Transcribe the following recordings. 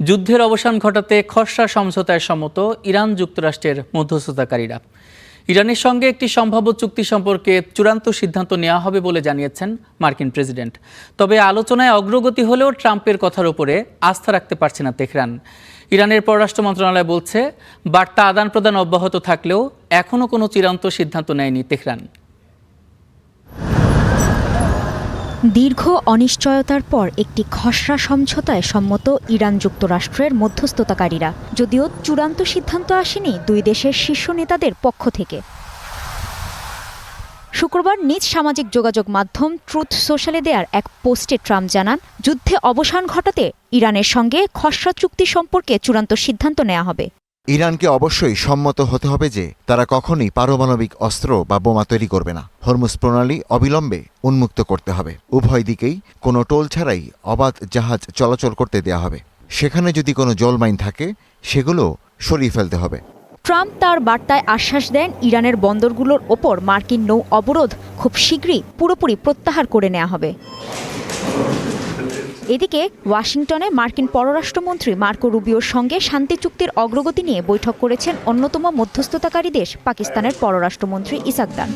যুদ্ধের অবসান ঘটাতে খসড়া সমঝোতায় সম্মত ইরান যুক্তরাষ্ট্রের মধ্যস্থতাকারীরা। ইরানের সঙ্গে একটি সম্ভাব্য চুক্তি সম্পর্কে চূড়ান্ত সিদ্ধান্ত নেওয়া হবে বলে জানিয়েছেন মার্কিন প্রেসিডেন্ট। তবে আলোচনায় অগ্রগতি হলেও ট্রাম্পের কথার উপরে আস্থা রাখতে পারছে না তেহরান। ইরানের পররাষ্ট্র মন্ত্রণালয় বলছে, বার্তা আদান প্রদান অব্যাহত থাকলেও এখনও কোনো চূড়ান্ত সিদ্ধান্ত নেয়নি তেহরান। দীর্ঘ অনিশ্চয়তার পর একটি খসড়া সমঝোতায় সম্মত ইরান যুক্তরাষ্ট্রের মধ্যস্থতাকারীরা, যদিও চূড়ান্ত সিদ্ধান্ত আসেনি দুই দেশের শীর্ষ নেতাদের পক্ষ থেকে। শুক্রবার নিজ সামাজিক যোগাযোগ মাধ্যম ট্রুথ সোশ্যালে দেয়ার এক পোস্টে ট্রাম্প জানান, যুদ্ধে অবসান ঘটাতে ইরানের সঙ্গে খসড়া চুক্তি সম্পর্কে চূড়ান্ত সিদ্ধান্ত নেওয়া হবে। ইরানকে অবশ্যই সম্মত হতে হবে যে তারা কখনোই পারমাণবিক অস্ত্র বা বোমা তৈরি করবে না। হরমুজ প্রণালী অবিলম্বে উন্মুক্ত করতে হবে। উভয় দিকেই কোনো টোল ছাড়াই অবাধ জাহাজ চলাচল করতে দেয়া হবে। সেখানে যদি কোনো জলমাইন থাকে সেগুলো সরিয়ে ফেলতে হবে। ট্রাম্প তার বার্তায় আশ্বাস দেন, ইরানের বন্দরগুলোর ওপর মার্কিন নৌ অবরোধ খুব শীঘ্রই পুরোপুরি প্রত্যাহার করে নেওয়া হবে। এদিকে ওয়াশিংটনে মার্কিন পররাষ্ট্রমন্ত্রী মার্কো রুবিওর সঙ্গে শান্তি চুক্তির অগ্রগতি নিয়ে বৈঠক করেছেন অন্যতম মধ্যস্থতাকারী দেশ পাকিস্তানের পররাষ্ট্রমন্ত্রী ইসাক দার।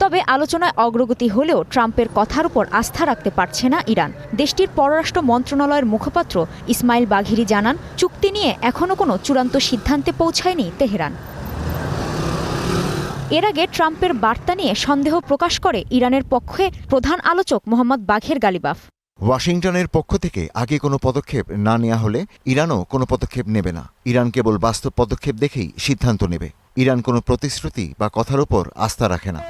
তবে আলোচনায় অগ্রগতি হলেও ট্রাম্পের কথার উপর আস্থা রাখতে পারছে না ইরান। দেশটির পররাষ্ট্র মন্ত্রণালয়ের মুখপাত্র ইসমাইল বাঘিরি জানান, চুক্তি নিয়ে এখনও কোনো চূড়ান্ত সিদ্ধান্তে পৌঁছায়নি তেহরান। এর আগে ট্রাম্পের বার্তা নিয়ে সন্দেহ প্রকাশ করে ইরানের পক্ষে প্রধান আলোচক মোহাম্মদ বাঘের গালিবাফ। ওয়াশিংটনের পক্ষ থেকে আগে কোনো পদক্ষেপ না নেওয়া হলে ইরানও কোনো পদক্ষেপ নেবে না। ইরান কেবল বাস্তব পদক্ষেপ দেখেই সিদ্ধান্ত নেবে। ইরান কোনো প্রতিশ্রুতি বা কথার উপর আস্থা রাখে না।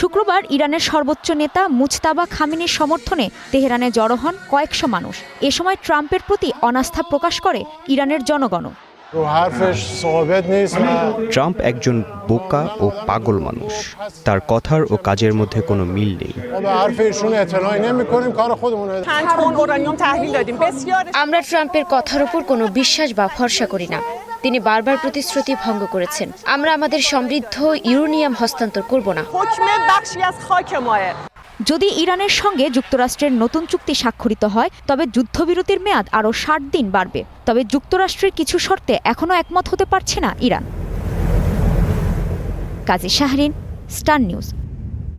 শুক্রবার ইরানের সর্বোচ্চ নেতা মুজতাবা খামেনির সমর্থনে তেহরানে জড়ো হন কয়েকশো মানুষ। এ সময় ট্রাম্পের প্রতি অনাস্থা প্রকাশ করে ইরানের জনগণও। ট্রাম্প একজন বোকা ও পাগল মানুষ। তার কথার ও কাজের মধ্যে কোনো মিল নেই। আমরা ট্রাম্পের কথার উপর কোনো বিশ্বাস বা ভরসা করি না। তিনি বারবার প্রতিশ্রুতি ভঙ্গ করেছেন। আমরা আমাদের সমৃদ্ধ ইউরেনিয়াম হস্তান্তর করব না। যদি ইরানের সঙ্গে যুক্তরাষ্ট্রের নতুন চুক্তি স্বাক্ষরিত হয়, তবে যুদ্ধবিরতির মেয়াদ আরও 60 দিন বাড়বে। তবে যুক্তরাষ্ট্রের কিছু শর্তে এখনও একমত হতে পারছে না ইরান। কাজী শাহরিন, স্টার নিউজ।